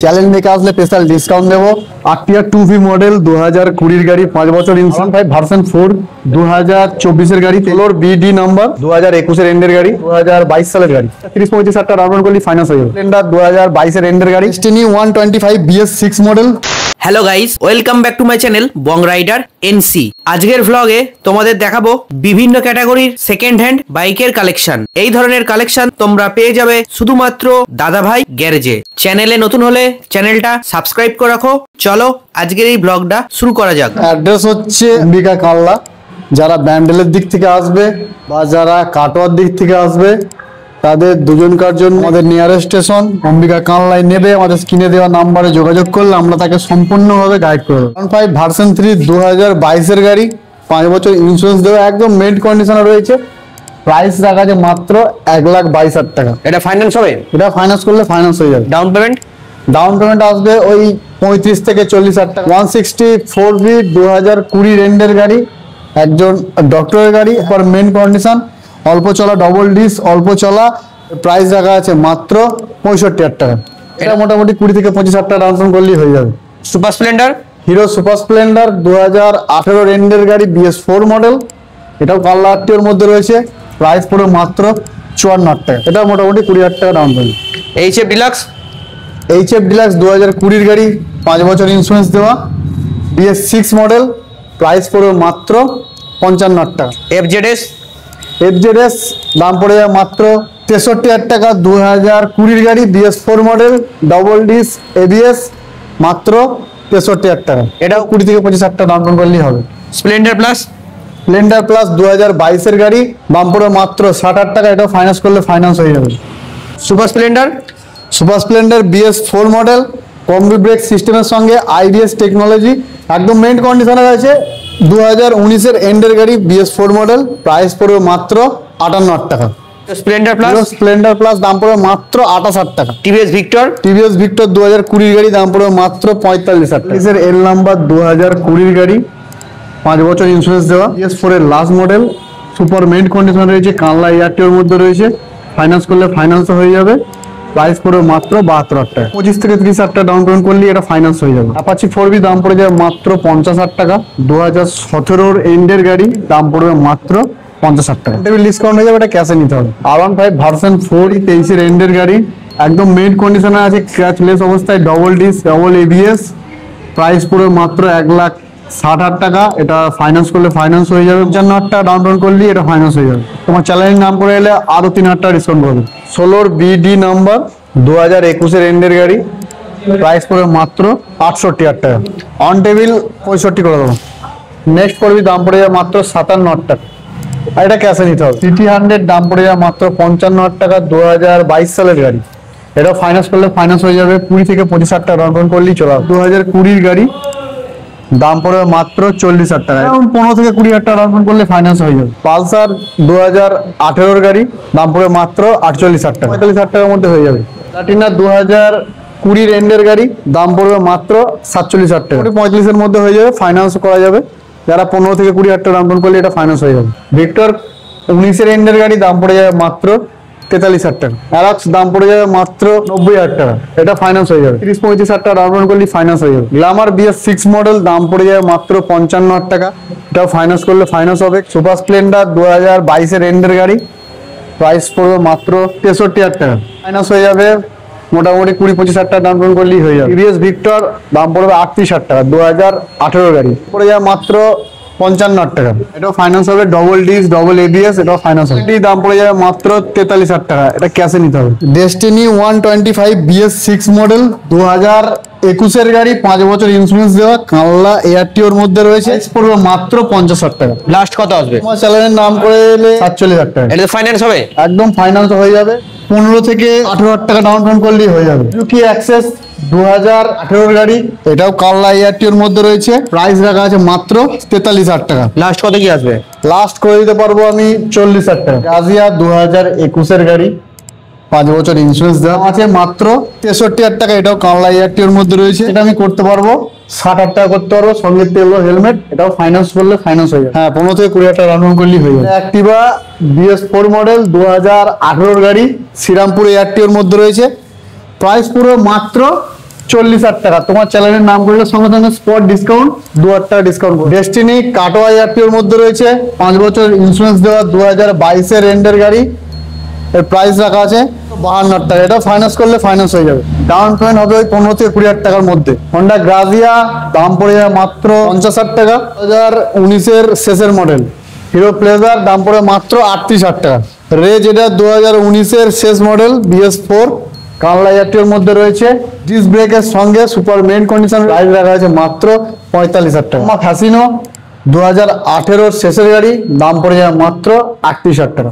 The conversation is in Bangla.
চ্যালেঞ্জ মেকে আসলে স্পেশাল ডিসকাউন্ট দেবো। আরটিআর 2V মডেল 2020 গাড়ি, 5 বছর ইন্স্যুরেন্স, 5 ভার্সন 4 2024 গাড়ি, তেলোর বিডি নাম্বার, 2021 এন্ডের গাড়ি, 2022 সালের গাড়ি, 30-35 টাকা ডাউন করলে ফাইন্যান্স হয়ে যাবে। স্প্লেন্ডার 2022 এন্ডের গাড়ি, Destiny 125 BS6 model. Hello guys, welcome back to my channel Bong Rider NC. আজকের ভ্লগে তোমাদের দেখাবো বিভিন্ন ক্যাটাগরির সেকেন্ড হ্যান্ড বাইকের কালেকশন। এই ধরনের কালেকশন তোমরা পেয়ে যাবে শুধুমাত্র দাদাভাই গ্যারেজে। চ্যানেলে নতুন হলে চ্যানেলটা সাবস্ক্রাইব করে রাখো। চলো আজকের এই ভ্লগটা শুরু করা যাক। অ্যাড্রেস হচ্ছে অম্বিকা কালনা। যারা ব্যান্ডেলের দিক থেকে আসবে বা যারা কাটোয়ার দিক থেকে আসবে তাদের দুজনকার জন্য আমাদের নিয়ারেস্ট স্টেশন অম্বিকা কালনায় নেবে। আমাদের স্ক্রিনে দেওয়া নাম্বারে যোগাযোগ করলে আমরা তাকে সম্পূর্ণভাবে গাইড করবো। 5 ভার্সন 3 2022 গাড়ি, 5 বছর ইন্স্যুরেন্স দেওয়া, একদম মেড কন্ডিশনে রয়েছে। প্রাইস রাখা আছে মাত্র 1,22,000 টাকা। এটা ফাইন্যান্স হবে? এটা ফাইন্যান্স করলে ফাইন্যান্স হয়ে যাবে। ডাউন পেমেন্ট আসবে ওই 35 থেকে 40,000 টাকা। 164V 2020 রেন্ডের গাড়ি, একজন ডক্টরের গাড়ি, পর মেন কন্ডিশন, অল্প চলা, ডবল ডিস, অল্প চলা। প্রাইস রাখা আছে মাত্র 65,000 টাকা। এটা মোটামুটি 20 থেকে 25,000 টাকা ডাউন পেমেন্ট করলেই হয়ে যাবে। Super Splendor, hero super Splendor 2018 রেন্ডের গাড়ি, BS4 মডেল, এটাও কালনা আরটিওর মধ্যে রয়েছে। প্রাইস পুরো মাত্র 54,000 টাকা। এটা মোটামুটি 20,000 টাকা ডাউন পেমেন্ট। HF ডিলাক্স 2020 গাড়ি, 5 বছর ইন্স্যুরেন্স দেওয়া, BS6 মডেল, প্রাইস পড়বে মাত্র 55,000 টাকা। FZS দাম পড়ে যাবে মাত্র 63,000 টাকা। 2020 গাড়ি, BS4 model, double disc, ABS, মাত্র 63,000 টাকা। এটাও 20 থেকে 25,000 টাকা দাম করলেই হবে। স্প্লেন্ডার প্লাস 2022 গাড়ি, দাম পড়বে মাত্র 60,000 টাকা। এটাও ফাইন্যান্স করলে ফাইন্যান্স হয়ে যাবে। Super Splendor BS4 model, combi break সিস্টেমের সঙ্গে IBS টেকনোলজি, একদম মেইন কন্ডিশনে রয়েছে। 2019 এন্ডের গাড়ি, BS4 মডেল, প্রাইস পড়বে মাত্র 58,000 টাকা। স্প্লেন্ডার প্লাস দাম পড়বে মাত্র 28,000 টাকা। TVS ভিক্টর 2020 গাড়ি, দাম পড়বে মাত্র 45,000 টাকা। এল নাম্বার 2020 গাড়ি, 5 বছর ইন্স্যুরেন্স দেওয়া, BS4 এর last model, super main condition রয়েছে, কালনা এয়ারটিওর মধ্যে রয়েছে। ফাইন্যান্স করলে ফাইন্যান্স হয়ে যাবে। প্রাইস পড়বে মাত্র 72,000 টাকা। 25 থেকে 30,000 টাকা ডাউন পেমেন্ট করলে এটা ফাইন্যান্স হয়ে যাবে। অ্যাপাচি 4V দাম পড়ে যাবে মাত্র 50,000 টাকা। 2017 এন্ডের গাড়ি, দাম পড়বে মাত্র 50,000 টাকা। ডিসকাউন্ট হয়ে যাবে, এটা ক্যাশে নিতে হবে। R15 ভার্সন 4 23 এন্ডের গাড়ি, একদম মেইন কন্ডিশনে আছে, ক্র্যাচলেস অবস্থায়, double disc, double ABS, price পড়বে মাত্র 1,60,000 টাকা। এটা ফাইন্যান্স করলে ফাইন্যান্স হয়ে যাবে। 55,000 টাকা ডাউন পেমেন্ট করলে এটা ফাইন্যান্স হয়ে যাবে। তোমার চ্যালেঞ্জের নাম করে এলে আরো 3,000 টাকা ডিসকাউন্ট করবে। 16 BD নাম্বার 2021 এন্ডের গাড়ি, প্রাইস পড়বে মাত্র 68,000 টাকা। অন টেবিল 65 করে দেবো। নেক্সট করবি, দাম পড়ে যাবে মাত্র 57,000 টাকা। আর এটা ক্যাশে নিতে হবে। CT 100 দাম পড়ে যাবে মাত্র 55,000 টাকা। 2022 সালের গাড়ি, এটাও ফাইন্যান্স করলে ফাইন্যান্স হয়ে যাবে। 20 থেকে 25,000 টাকা ডাউন পেমেন্ট করলেই চলে আসবে। 2020 গাড়ি, দাম পড়বে মাত্র 40,000 টাকা। 15 থেকে 20,000 টাকা ডাউন পেমেন্ট করলে ফাইন্যান্স হয়ে যাবে। পালসার 2018 গাড়ি, দাম পড়বে মাত্র 48,000 টাকা। 45,000 টাকার মধ্যে হয়ে যাবে। প্লাটিনা 2020 এন্ডের গাড়ি, দাম পড়বে মাত্র 47,000 টাকা। 45 এর মধ্যে হয়ে যাবে, ফাইন্যান্স করা যাবে। যারা 15 থেকে 20,000 টাকা ডাউন পেমেন্ট করলে এটা ফাইন্যান্স হয়ে যাবে। ভিক্টর 19 এন্ডের গাড়ি, দাম পড়ে যাবে মাত্র 43,000 টাকা। অ্যারক্স দাম পড়ে যাবে মাত্র 90,000 টাকা। এটা ফাইন্যান্স হয়ে যাবে। 30-35,000 টাকা ডাউন পেমেন্ট করলে ফাইন্যান্স হয়ে যাবে। গ্ল্যামার BS6 মডেল, দাম পড়ে যাবে মাত্র 55,000 টাকা। এটাও ফাইন্যান্স করলে ফাইন্যান্স হবে। সুপার স্প্লেন্ডার 2022 এন্ডের গাড়ি, প্রাইস পড়বে মাত্র 63,000 টাকা। ফাইন্যান্স হয়ে যাবে। মোটামুটি 20-25,000 টাকা ডাউন পেমেন্ট করলেই হয়ে যাবে। TVS ভিক্টর দাম পড়বে 38,000 টাকা। 2018 গাড়ি, পড়ে যাবে মাত্র 55,000 টাকা। এটাও ফাইন্যান্স হবে। ডবল ডিস, ডবল ABS, এটাও ফাইন্যান্স হবে। এটির দাম পড়ে যাবে মাত্র 43,000 টাকা। এটা ক্যাশে নিতে হবে। ডেস্টিনি 125 BS6 মডেল 2021 গাড়ি, 5 বছর ইন্স্যুরেন্স দেওয়া, কালনা এয়ারটিওর মধ্যে রয়েছে। পড়বে মাত্র 50,000 টাকা। লাস্ট কত আসবে? তোমার চ্যানেলের নাম করে এলে 47,000 টাকা। এটা ফাইন্যান্স হবে? একদম ফাইন্যান্স হয়ে যাবে। 15 থেকে 18,000 টাকা ডাউন পেমেন্ট করলেই হয়ে যাবে। সুজুকি অ্যাক্সেস 2018 গাড়ি, এটাও কালনা এয়ারটিওর মধ্যে রয়েছে। প্রাইস রাখা আছে মাত্র 43,000 টাকা। লাস্ট কত কি আসবে? লাস্ট করে দিতে পারবো আমি 40,000 টাকা। গাজিয়া 2021 গাড়ি, 5 বছর ইন্স্যুরেন্স দেওয়া আছে, মাত্র 63,000 টাকা। এটাও কালনা এয়ারটিওর মধ্যে রয়েছে। এটা আমি করতে পারবো 60,000 টাকা করতে পারবো, সঙ্গে তেল ও হেলমেট। এটাও ফাইন্যান্স করলে ফাইন্যান্স হয়ে যাবে। হ্যাঁ, 15 থেকে 20,000 টাকা রান করলেই হয়ে যাবে। অ্যাক্টিভা BS4 মডেল 2018 গাড়ি, শ্রীরামপুর এয়ারটিওর মধ্যে রয়েছে। প্রাইস পুরো মাত্র 40,000 টাকা। তোমার চ্যানেলের নাম করলে সঙ্গে সঙ্গে স্পট ডিসকাউন্ট 2,000 টাকা ডিসকাউন্ট। ডেস্টিনি কাটোয়া এয়ারটিওর মধ্যে রয়েছে 5 বছর ইন্স্যুরেন্স দেওয়া 2022 এন্ডের গাড়ি। এর প্রাইস রাখা আছে 52,000 টাকা। এটা ফাইন্যান্স করলে ফাইন্যান্স হয়ে যাবে। ডাউন পেমেন্ট হবে ওই 15 থেকে 20,000 টাকার মধ্যে। হন্ডা গ্রাজিয়া দাম পড়ে যাবে মাত্র 50,000 টাকা। 2019 শেষের মডেল। হিরো প্লেজার দাম পড়ে মাত্র 38,000 টাকা। রেজ এটা 2019 শেষ মডেল BS4 কানলা এয়ারটিওর মধ্যে রয়েছে। ডিস্ক ব্রেকের সঙ্গে সুপার মেইন কন্ডিশন। প্রাইস রাখা আছে মাত্র 45,000 টাকা। ফ্যাসিনো 2018 শেষের গাড়ি দাম পড়ে যাবে মাত্র 38,000 টাকা।